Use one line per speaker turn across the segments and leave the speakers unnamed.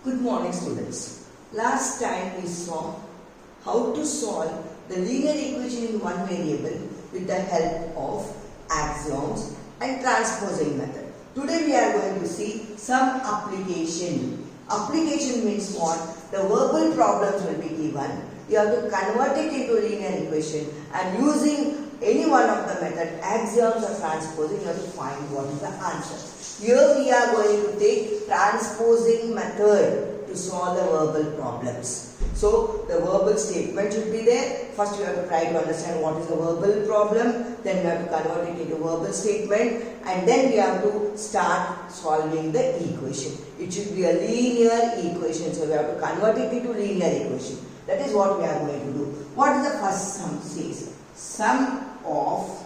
Good morning, students. Last time we saw how to solve the linear equation in one variable with the help of axioms and transposing method. Today we are going to see some application. Application means what? The verbal problems will be given. You have to convert it into linear equation and using any one of the method, axioms or transposing, you have to find what is the answer. Here we are going to take transposing method to solve the verbal problems. So the verbal statement should be there. First you have to try to understand what is the verbal problem. Then we have to convert it into verbal statement. And then we have to start solving the equation. It should be a linear equation. So we have to convert it into linear equation. That is what we are going to do. What is the first sum says? Sum of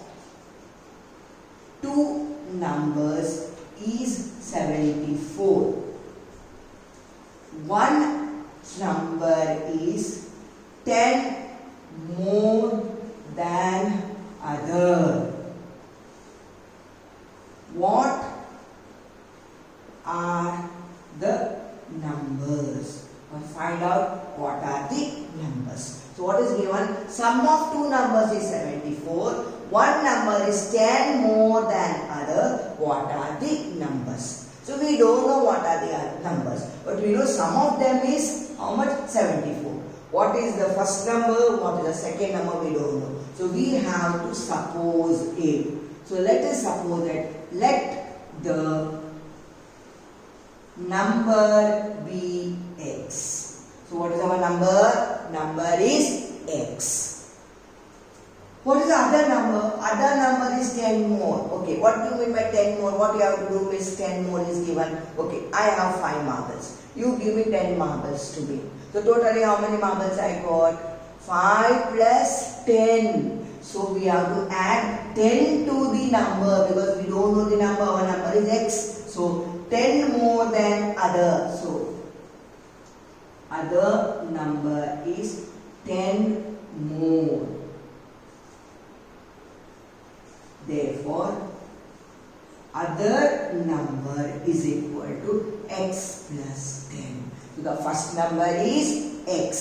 two numbers is 74. One number is 10 more than other. What are the numbers? We'll find out what are the numbers. So what is given? Sum of two numbers is 74. One number is 10 more than other. What are the numbers? So we don't know what are the numbers. But we know sum of them is how much? 74. What is the first number? What is the second number? We don't know. So we have to suppose it. So let us suppose that let the number be x. So what is our number? Number is x. What is the other number? Other number is 10 more. Okay, what do you mean by 10 more? What you have to do is 10 more is given. Okay, I have 5 marbles. You give me 10 marbles to me. So totally how many marbles I got? 5 plus 10. So we have to add 10 to the number because we don't know the number. Our number is x. So 10 more than other. So other number is 10 more. Therefore, other number is equal to x plus 10. So the first number is x.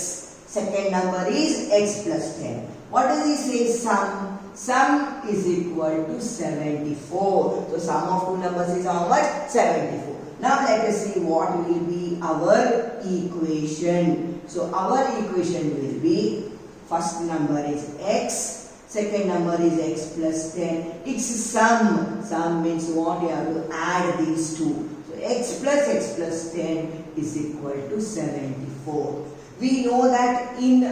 Second number is x plus 10. What does he say? Sum. Sum is equal to 74. So sum of two numbers is how much? 74. Now let us see what will be our equation. So our equation will be first number is x. Second number is x plus 10. It's sum. Sum means what? You have to add these two. So x plus 10 is equal to 74. We know that in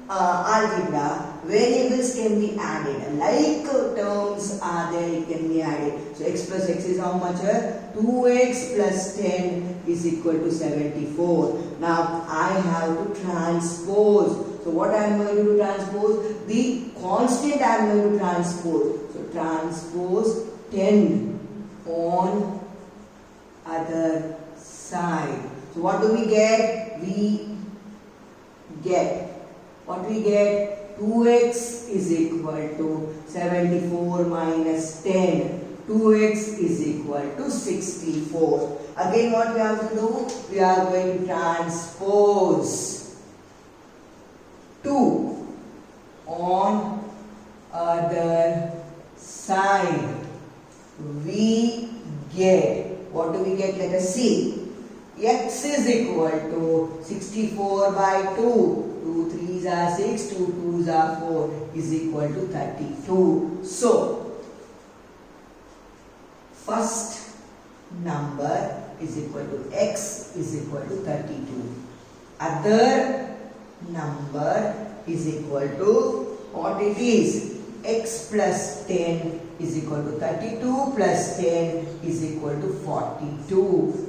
algebra, variables can be added. Like terms are there, it can be added. So x plus x is how much? 2x plus 10 is equal to 74. Now I have to transpose. So what I am going to do transpose? The constant I am going to transpose. So transpose 10 on other side. So what do we get? We get, what we get? 2x is equal to 74 minus 10. 2x is equal to 64. Again what we have to do? We are going to transpose 2 on other side. We get, what do we get? Let us see. X is equal to 64 by 2. 2 3s are 6, 2 2s are 4 is equal to 32. So, first number is equal to x is equal to 32. Other number is equal to what it is? X plus 10 is equal to 32 plus 10 is equal to 42.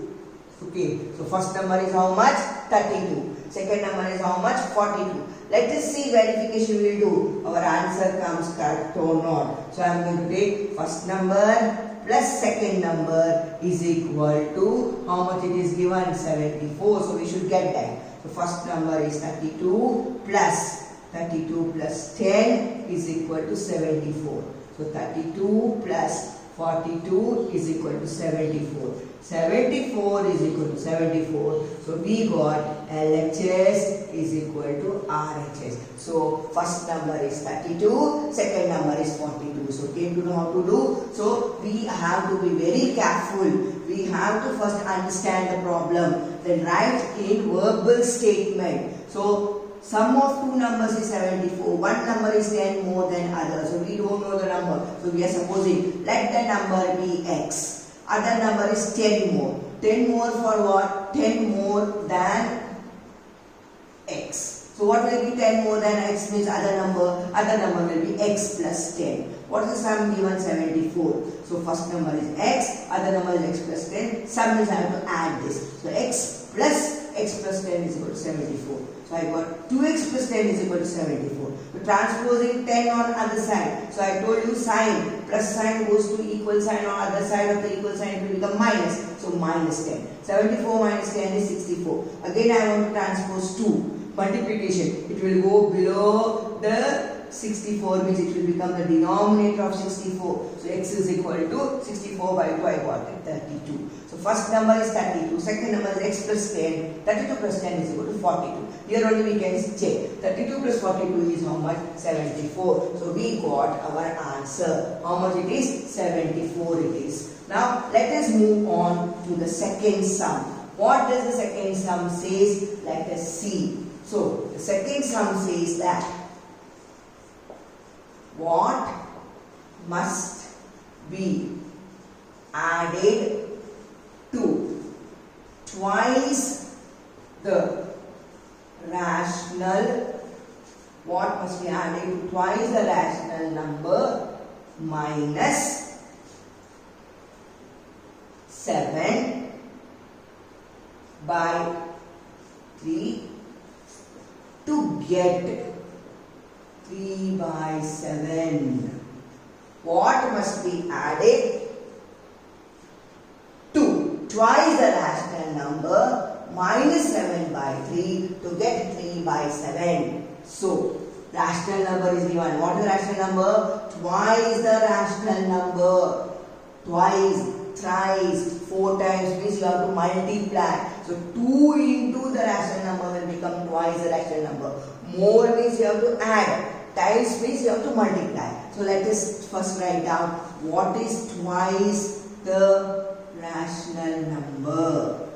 Okay, so first number is how much? 32. Second number is how much? 42. Let us see verification we will do. Our answer comes correct or not. So I am going to take first number plus second number is equal to how much it is given? 74. So we should get that. So first number is 32 plus 10 is equal to 74. So 32 plus 42 is equal to 74. 74 is equal to 74. So we got LHS is equal to RHS. So first number is 32, second number is 42. So came to know how to do. So we have to be very careful. We have to first understand the problem, then write in verbal statement. So sum of two numbers is 74. One number is 10 more than other. So we don't know the number. So we are supposing let the number be x. Other number is 10 more. 10 more for what? 10 more than x. So what will be 10 more than x means other number will be x plus 10. What is the sum given? 74. So first number is x, other number is x plus 10. Sum is I have to add this. So x plus 10 is equal to 74. So I got 2x plus 10 is equal to 74. So transposing 10 on other side. So I told you sign, plus sign goes to equal sign on other side of the equal sign, it will become minus. So minus 10. 74 minus 10 is 64. Again I want to transpose 2. Multiplication. It will go below the 64 means it will become the denominator of 64. So x is equal to 64 by 2. I got it 32. So first number is 32. Second number is x plus 10. 32 plus 10 is equal to 42. Here only we can check. 32 plus 42 is how much? 74. So we got our answer. How much it is? 74 it is. Now let us move on to the second sum. What does the second sum says? Let us see. So the second sum says that what must be added to twice the rational, what must be added to twice the rational number minus 7 by 3 to get 3 by 7. What must be added to twice the rational number minus 7 by 3 to get 3 by 7. So, rational number is given. What is the rational number? Twice the rational number. Twice, thrice, 4 times means you have to multiply. So 2 into the rational number will become twice the rational number. More means you have to add. Times means you have to multiply. So let us first write down what is twice the rational number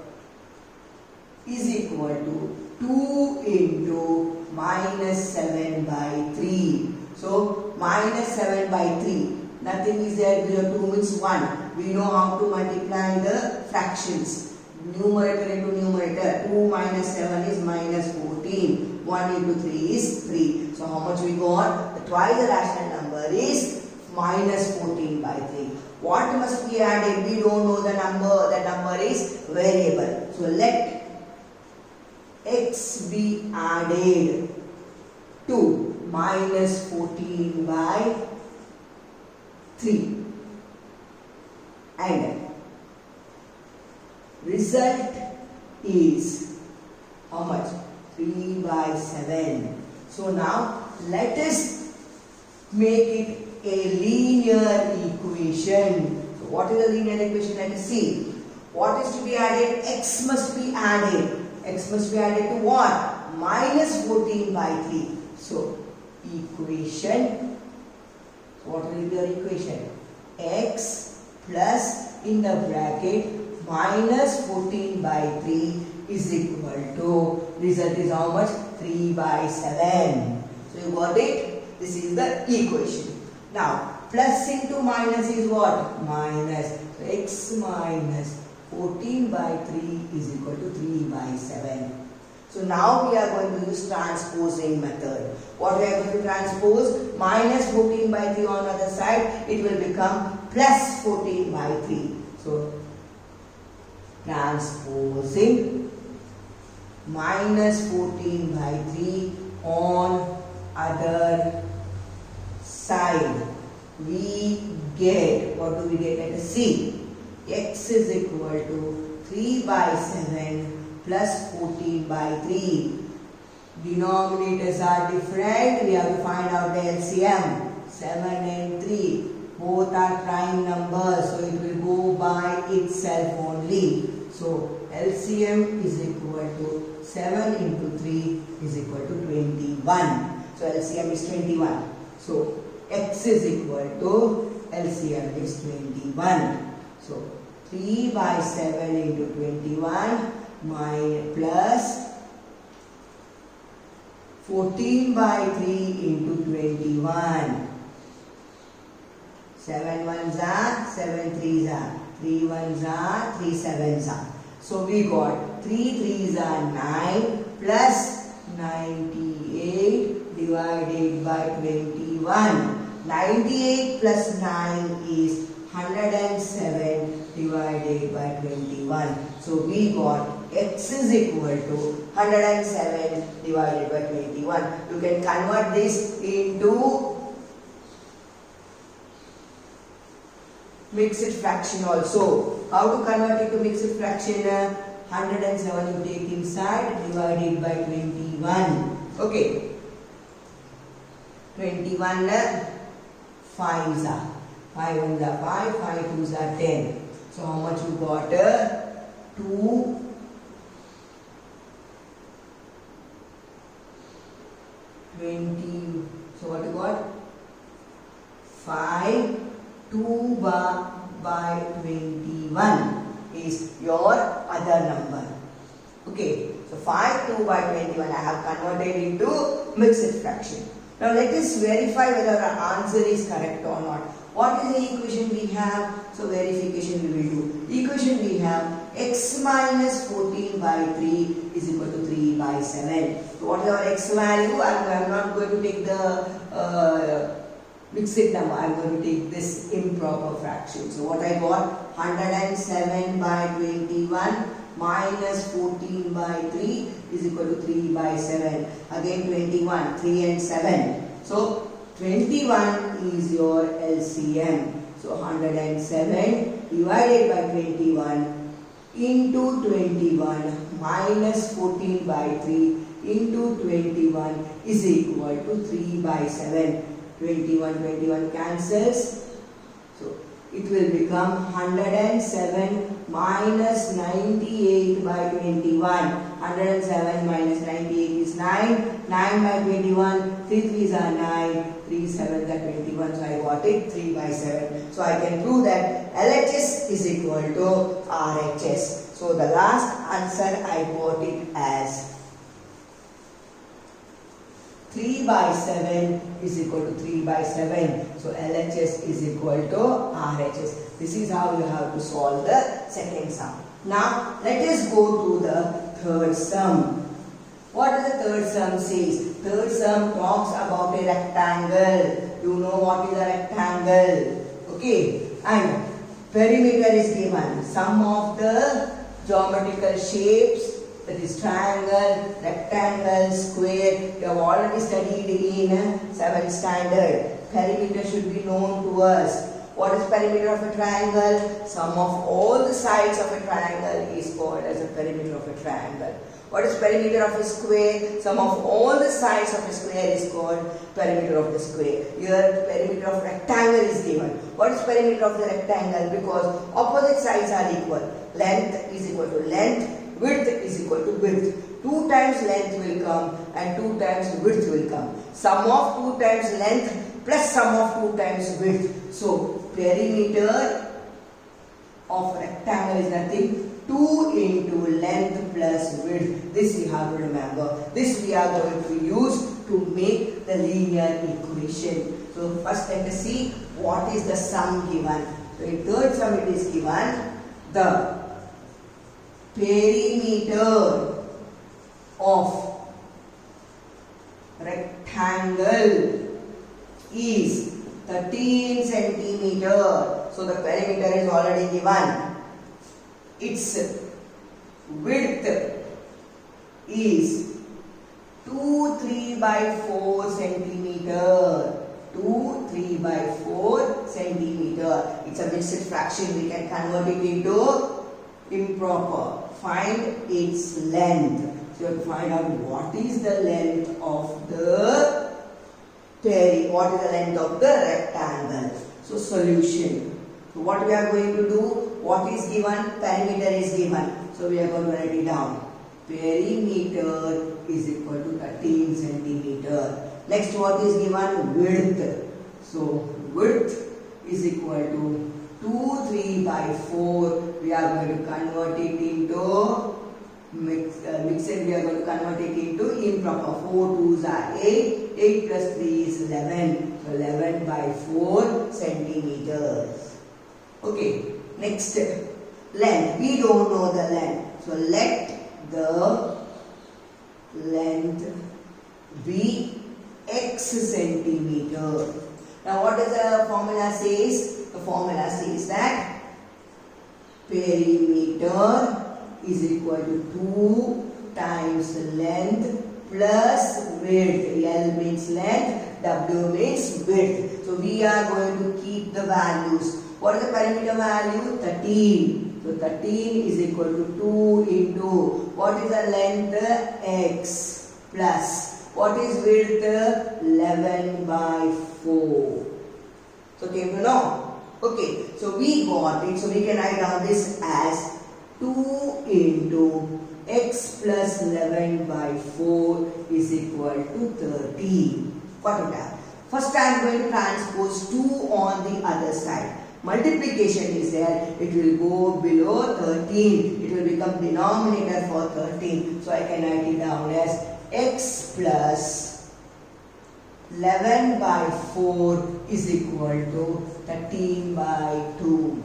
is equal to 2 into minus 7 by 3. So minus 7 by 3. Nothing is there below 2 means 1. We know how to multiply the fractions. Numerator into numerator. 2 minus 7 is minus 14. 1 into 3 is 3. So how much we got? The twice the rational number is minus 14 by 3. What must be added? We don't know the number. The number is variable. So let x be added to minus 14 by 3. And result is how much? 3 by 7. So now let us make it a linear equation. So what is the linear equation? Let us see. What is to be added? X must be added. X must be added to what? Minus 14 by 3. So equation. So what will be your equation? X plus in the bracket minus 14 by 3 is equal to, result is how much? 3 by 7. So you got it? This is the equation. Now plus into minus is what? Minus. So x minus 14 by 3 is equal to 3 by 7. So now we are going to use transposing method. What we are going to transpose? Minus 14 by 3 on the other side, it will become plus 14 by 3. So transposing minus 14 by 3 on other side, we get, what do we get? Let us see. X is equal to 3 by 7 plus 14 by 3. Denominators are different. We have to find out the LCM. 7 and 3. both are prime numbers, so it will go by itself only. So LCM is equal to 7 into 3 is equal to 21. So LCM is 21. So X is equal to LCM is 21. So 3 by 7 into 21 plus 14 by 3 into 21. 7 ones are, 7 threes are, 3 ones are, 3 sevens are. So we got 3 threes are 9 plus 98 divided by 21. 98 plus 9 is 107 divided by 21. So we got X is equal to 107 divided by 21. You can convert this into mixed fraction also. How to convert it to mixed fraction? 107 you take inside divided by 21. Okay. 21 5s are. 5 ones are 5, 5 twos are 10. So how much you got? 2 20. So what you got? 5 2 by 21 is your other number. Okay. So 5 2 by 21 I have converted into mixed fraction. Now let us verify whether our answer is correct or not. What is the equation we have? So verification we will do. Equation we have x minus 14 by 3 is equal to 3 by 7. So what is our x value? I am not going to take the mixed number. I am going to take this improper fraction. So what I got? 107 by 21 minus 14 by 3 is equal to 3 by 7. Again 21, 3 and 7. So 21 is your LCM. So 107 divided by 21 into 21 minus 14 by 3 into 21 is equal to 3 by 7. 21 cancels. So it will become 107 minus 98 by 21. 107 minus 98 is 9. 9 by 21, 3 3s are 9, 3 7s are 21. So I got it 3 by 7. So I can prove that LHS is equal to RHS. So the last answer I got it as 3 by 7 is equal to 3 by 7. So LHS is equal to RHS. This is how you have to solve the second sum. Now let us go to the third sum. What does the third sum says? Third sum talks about a rectangle. You know what is a rectangle. Okay. And perimeter is given. Sum of the geometrical shapes, that is triangle, rectangle, square. You have already studied in 7th standard. Perimeter should be known to us. What is perimeter of a triangle? Sum of all the sides of a triangle is called as a perimeter of a triangle. What is perimeter of a square? Sum of all the sides of a square is called perimeter of the square. Here perimeter of rectangle is given. What is perimeter of the rectangle? Because opposite sides are equal. Length is equal to length. Width is equal to width. 2 times length will come and 2 times width will come. Sum of 2 times length plus sum of 2 times width. So perimeter of rectangle is nothing. 2 into length plus width. This we have to remember. This we are going to use to make the linear equation. So first let us see what is the sum given. So in third sum it is given the perimeter of rectangle is 13 centimeter. So the perimeter is already given. Its width is 3 by 4 centimeter. 3 by 4 centimeter. It's a mixed fraction. We can convert it into improper. Find its length. So you have to find out what is the length of the what is the length of the rectangle. So solution. So what we are going to do? What is given? Perimeter is given. So we are going to write it down. Perimeter is equal to 13 centimeter. Next, what is given? Width. So width is equal to 2, 3 by 4. We are going to convert it into mix it. We are going to convert it into improper. 4 2s are 8. 8 plus 3 is 11. So 11 by 4 centimeters. Okay. Next, length. We don't know the length. So let the length be x centimeter. Now what does the formula says? The formula says that perimeter is equal to 2 times length plus width. L means length, W means width. So we are going to keep the values. What is the perimeter value? 13. So 13 is equal to 2 into what is the length? X plus what is width? 11 by 4. So came to know? Okay. So we got it. So we can write down this as 2 into x plus 11 by 4 is equal to 13. Got it? First I am going to transpose 2 on the other side. Multiplication is there, it will go below 13, it will become denominator for 13. So I can write it down as x plus 11 by 4 is equal to 13 by 2.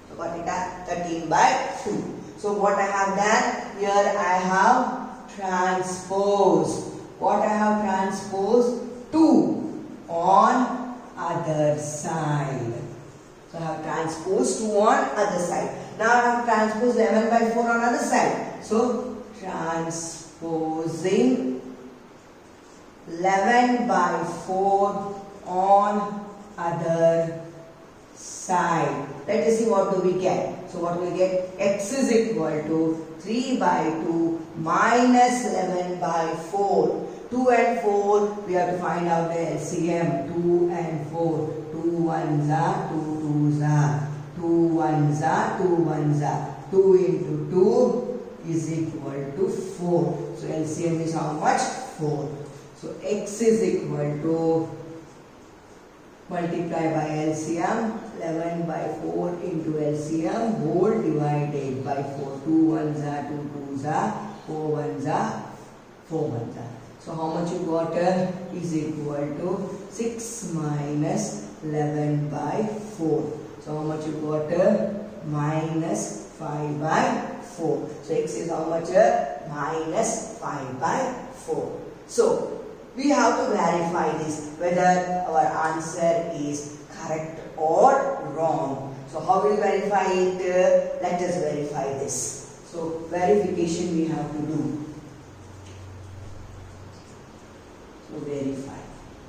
So got it? 13 by 2. So what I have done? Here I have transposed. What I have transposed? 2 on other side. So I have transposed 2 on other side. Now I have transposed 11 by 4 on other side. So transposing 11 by 4 on other side. Let us see what do we get. So what we get? X is equal to 3 by 2 minus 11 by 4. 2 and 4, we have to find out the LCM. 2 and 4. 2 ones are 2 twos are 2 ones are 2 ones are 2 into 2 is equal to 4. So LCM is how much? 4. So X is equal to multiply by LCM 11 by 4 into LCM whole divided by 4. 2 ones are 2 twos are 4 ones are 4 ones are. So how much you got is equal to 6 minus 11 by 4. So how much you got? Minus 5 by 4. So X is how much? Minus 5 by 4. So we have to verify this whether our answer is correct or wrong. So how will we verify it? Let us verify this. So verification we have to do. So verify.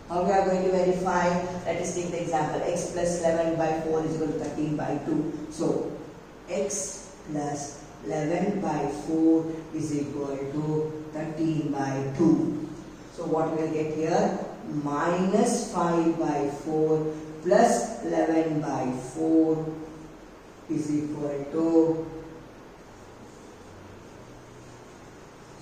How we are going to verify? Let us take the example. X plus 11 by 4 is equal to 13 by 2. So X plus 11 by 4 is equal to 13 by 2. So what we will get here? Minus 5 by 4 plus 11 by 4 is equal to.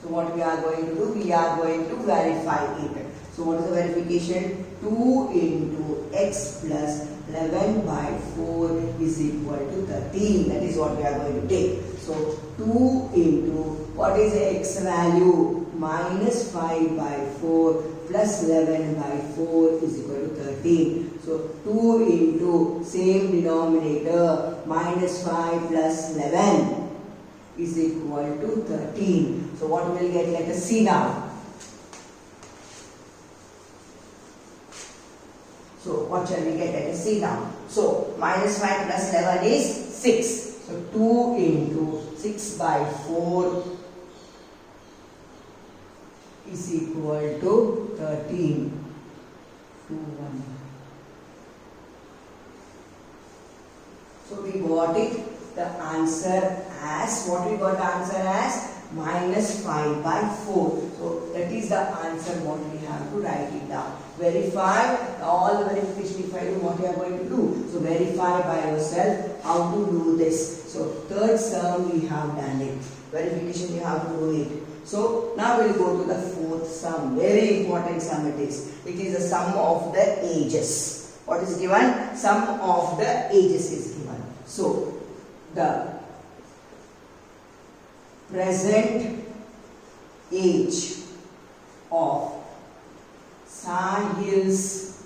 So what we are going to do? We are going to verify it. So what is the verification? 2 into x plus 11 by 4 is equal to 13. That is what we are going to take. So 2 into what is the x value? Minus 5 by 4 plus 11 by 4 is equal to 13. So 2 into same denominator minus 5 plus 11 is equal to 13. So what we will get? Let us see now. So what shall we get? Let us see now. So minus 5 plus 11 is 6. So 2 into 6 by 4 is equal to 13. 2, 1. So we got it. The answer as, what we got the answer as? minus 5 by 4. So that is the answer what we have to write it down. Verify all the verification if I do what you are going to do. So verify by yourself how to do this. So third sum we have done it. Verification you have to do it. So now we will go to the fourth sum. Very important sum it is. It is the sum of the ages. What is given? Sum of the ages is given. So the present age of Sahil's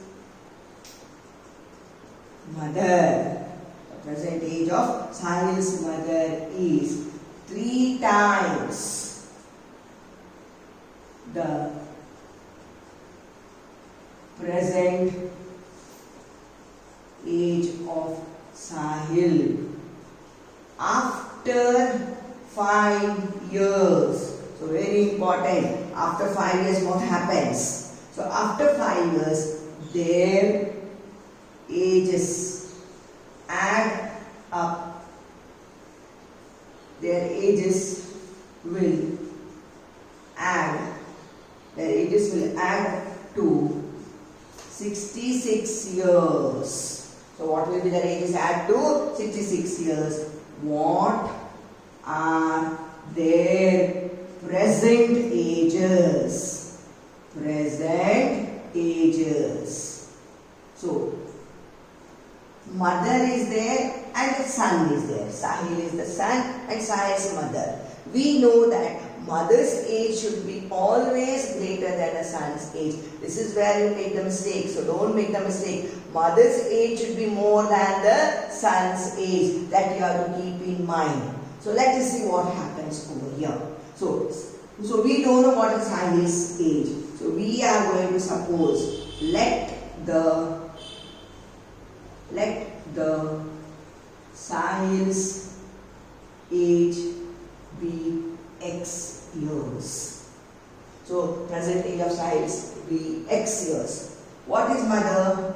mother. The present age of Sahil's mother is 3 times the present age of Sahil after 5 years. So very important. After 5 years what happens? So after 5 years their ages add up. Their ages will add. Their ages will add to 66 years. So what will be their ages add to? 66 years. What are their present ages? Present ages. So mother is there and the son is there. Sahil is the son and Sahil's mother. We know that mother's age should be always greater than the son's age. This is where you make the mistake. So don't make the mistake. Mother's age should be more than the son's age. That you have to keep in mind. So let us see what happens over here. So we don't know what is Sahil's age. So we are going to suppose let the Sahil's age be X years. So present age of Sahil's be X years. What is mother?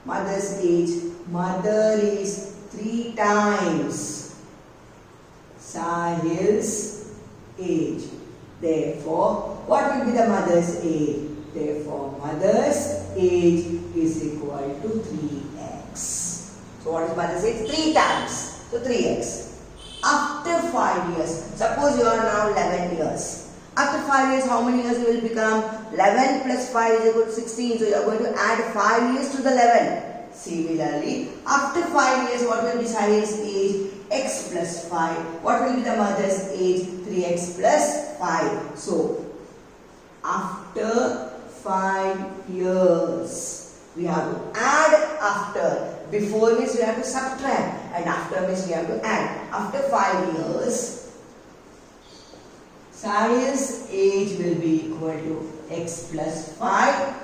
Mother's age. Mother is 3 times Sahil's age. Therefore, what will be the mother's age? Therefore, mother's age is equal to 3x. So what is mother's age? 3 times. So 3x. After 5 years, suppose you are now 11 years. After 5 years, how many years you will become? 11 plus 5 is equal to 16. So you are going to add 5 years to the 11. Similarly, after 5 years, what will be Sahil's age? X plus 5. What will be the mother's age? 3x plus 5. So, after 5 years, we have to add after. Before means we have to subtract and after means we have to add. After 5 years, Sahil's age will be equal to x plus 5.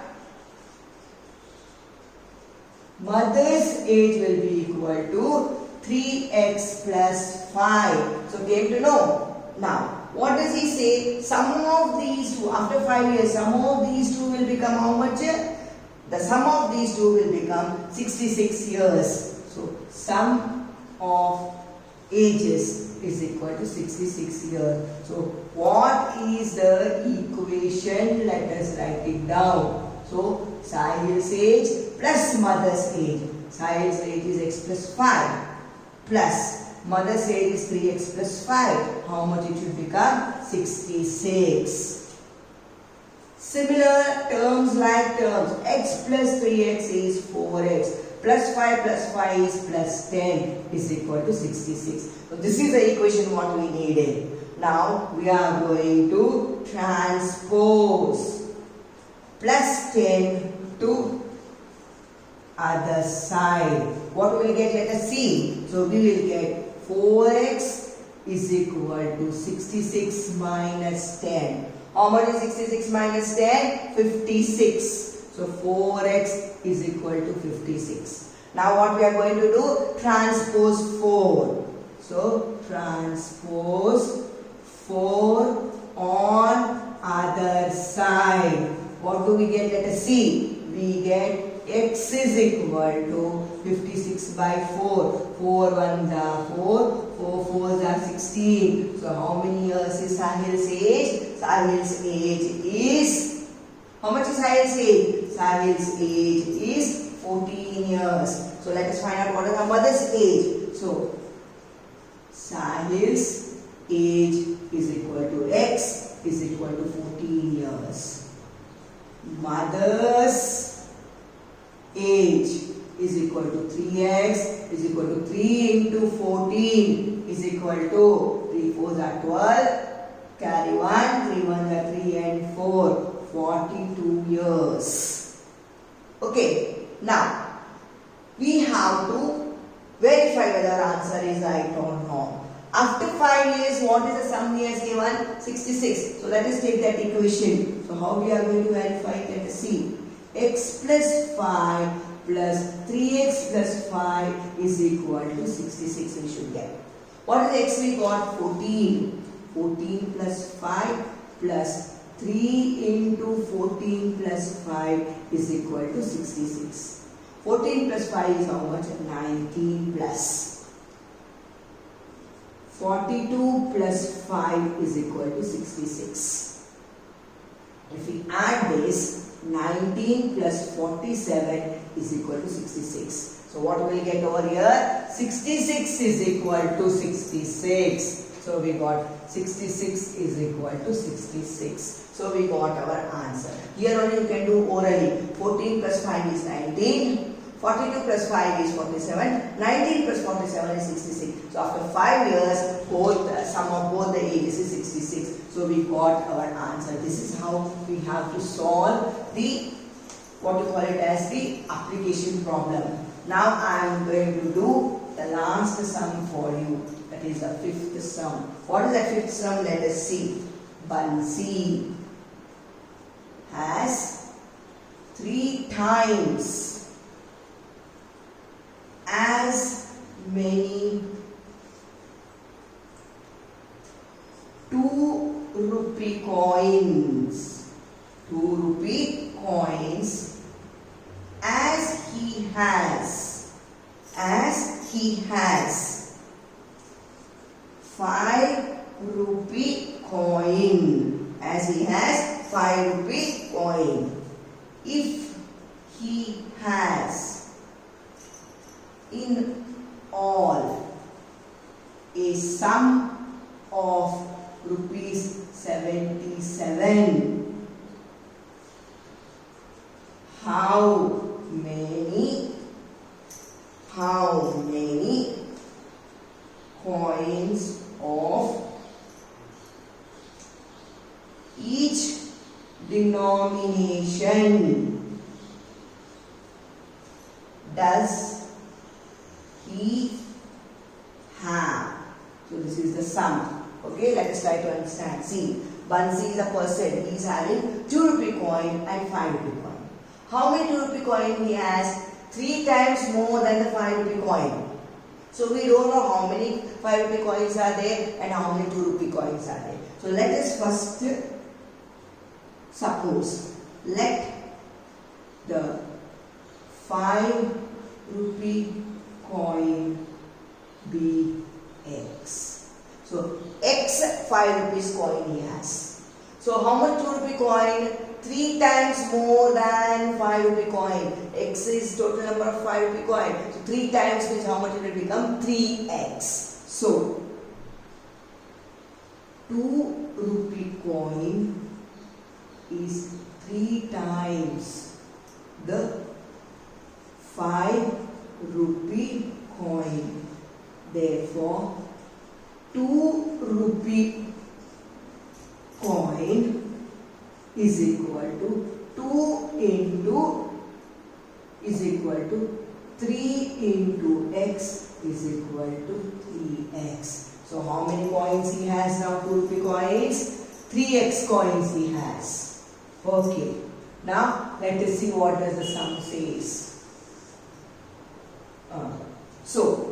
Mother's age will be equal to 3x plus 5. So came to know. Now, what does he say? Sum of these two, after 5 years, sum of these two will become how much? The sum of these two will become 66 years. So, sum of ages is equal to 66 years. So, what is the equation? Let us write it down. So, Sahil's age plus mother's age. Sahil's age is x plus 5 plus mother's age is 3x plus 5. How much it should become? 66. Similar terms like terms. X plus 3x is 4x. Plus 5 is plus 10 is equal to 66. So this is the equation what we needed. Now we are going to transpose plus 10 to other side. What will we get? Let us see. So we will get 4x is equal to 66 minus 10. How much is 66 minus 10? 56. So 4x is equal to 56. Now what we are going to do? Transpose 4. So transpose 4 on other side. What do we get? Let us see. We get x is equal to 56 by 4. 4 1 are 4. 4 4s are 16. So how many years is Sahil's age? Sahil's age is, how much is Sahil's age? Sahil's age is 14 years. So let us find out what is her mother's age. So Sahil's age is equal to X is equal to 14 years. Mother's age is equal to 3x is equal to 3 into 14 is equal to 3 4s are 12, carry 1, 3 1s are 3 and 4, 42 years. Okay, now we have to verify whether our answer is right or not. After 5 years, what is the sum he has given? 66. So let us take that equation. So how we are going to verify it? Let us see. X plus 5 plus 3x plus 5 is equal to 66 we should get. What is x we got? 14. 14 plus 5 plus 3 into 14 plus 5 is equal to 66. 14 plus 5 is how much? 19 plus 42 plus 5 is equal to 66. If we add this, 19 plus 47 is equal to 66. So what will we get over here? 66 is equal to 66. So we got 66 is equal to 66. So we got our answer. Here only you can do orally. 14 plus 5 is 19. 42 plus 5 is 47, 19 plus 47 is 66. So after 5 years, sum of both the ages is 66. So we got our answer. This is how we have to solve the, what you call it as the application problem. Now I am going to do the last sum for you. That is the fifth sum. What is the fifth sum? Let us see. Bansi has 3 times as many 2 rupee coins. 2 rupee coins as he has 5 rupee coin, as he has 5 rupee coin. If he has in all a sum of rupees 77, how many coins of each denomination does he have? So this is the sum. Okay, let us try to understand. See, Bansi is a person. He is having 2 rupee coin and 5 rupee coin. How many 2 rupee coin he has? 3 times more than the 5 rupee coin. So we don't know how many 5 rupee coins are there and how many 2 rupee coins are there. So let us first suppose, let the 5 rupee coin be X. So X 5 rupees coin he has. So how much 2 rupee coin? 3 times more than 5 rupee coin. X is total number of 5 rupee coin. So 3 times means how much it will become? 3x. So 2 rupee coin is 3 times the 5 rupee coin. Therefore 2 rupee coin is equal to 2 into is equal to 3 into x is equal to 3x. So how many coins he has now? 2 rupee coins, 3x coins he has. Okay. Now let us see what does the sum says. So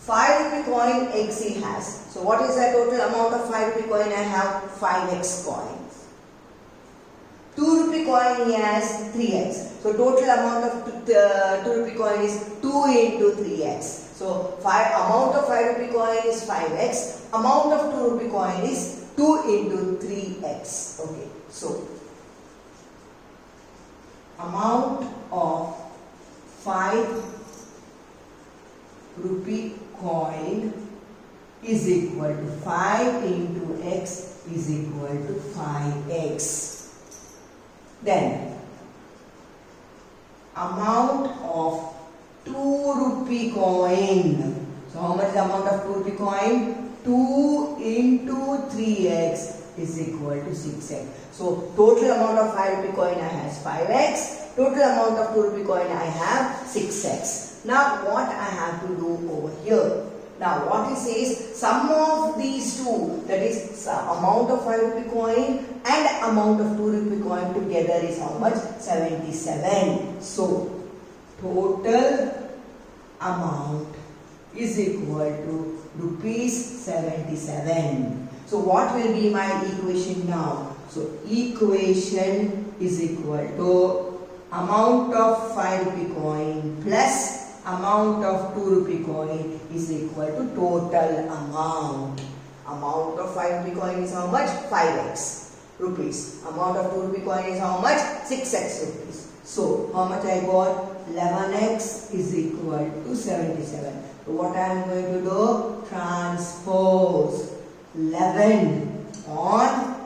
5 rupee coin x he has. So what is the total amount of 5 rupee coin? I have 5x coins. 2 rupee coin he has 3x. So total amount of 2 rupee coin is 2 into 3x. So So amount of 5 rupee coin is 5x. Amount of 2 rupee coin is 2 into 3x. Okay. So amount of 5 rupee coin is equal to 5 into x is equal to 5x. Then amount of 2 rupee coin. So how much is the amount of 2 rupee coin? 2 into 3x is equal to 6x. So total amount of 5 rupee coin I have 5x. Total amount of 2 rupee coin I have 6x. Now what I have to do over here? Now what it says, sum of these two, that is amount of 5 rupee coin and amount of 2 rupee coin together is how much? 77. So total amount is equal to rupees 77. So what will be my equation now? So equation is equal to amount of 5 rupee coin plus amount of 2 rupee coin is equal to total amount. Amount of 5 rupee coin is how much? 5x rupees. Amount of 2 rupee coin is how much? 6x rupees. So how much I got? 11x is equal to 77. So what I am going to do? Transpose 11 on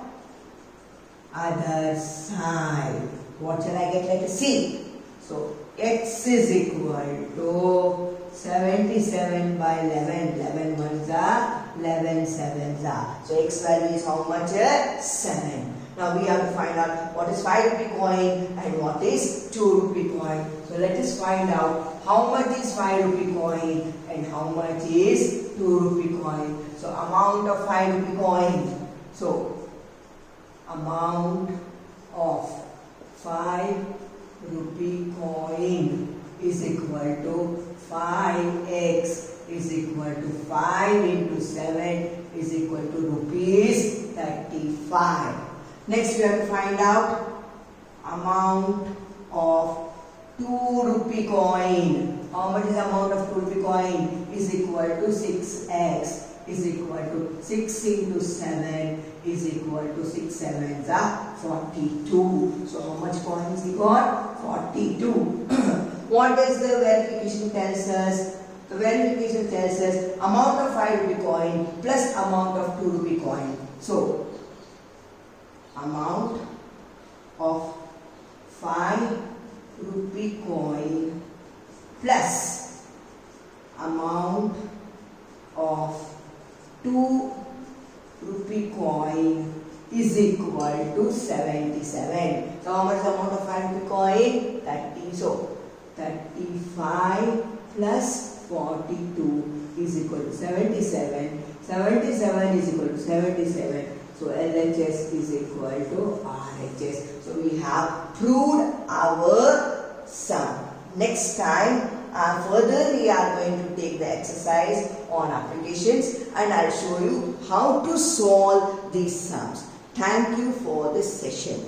other side. What shall I get? Let us see. So x is equal to 77 by 11. 11 ones are 11 sevens are. So x value is how much? 7. Now we have to find out what is 5 rupee coin and what is 2 rupee coin. So let us find out how much is 5 rupee coin and how much is 2 rupee coin. So amount of 5 rupee coin. So amount of 5 rupee coin is equal to 5x is equal to 5 into 7 is equal to rupees 35. Next we have to find out amount of 2 rupee coin. How much is the amount of 2 rupee coin? Is equal to 6x is equal to 6 into 7 is equal to 6 sevens are 42. So how much coins we got? 42. What does the verification tells us? The verification tells us amount of 5 rupee coin plus amount of 2 rupee coin. So amount of 5 rupee coin plus amount of 2 rupee coin is equal to 77. So how much is the amount of 5 rupee coin? 30. So 35 plus 42 is equal to 77. 77 is equal to 77. So LHS is equal to RHS. So we have proved our sum. Next time further we are going to take the exercise on applications and I'll show you how to solve these sums. Thank you for this session.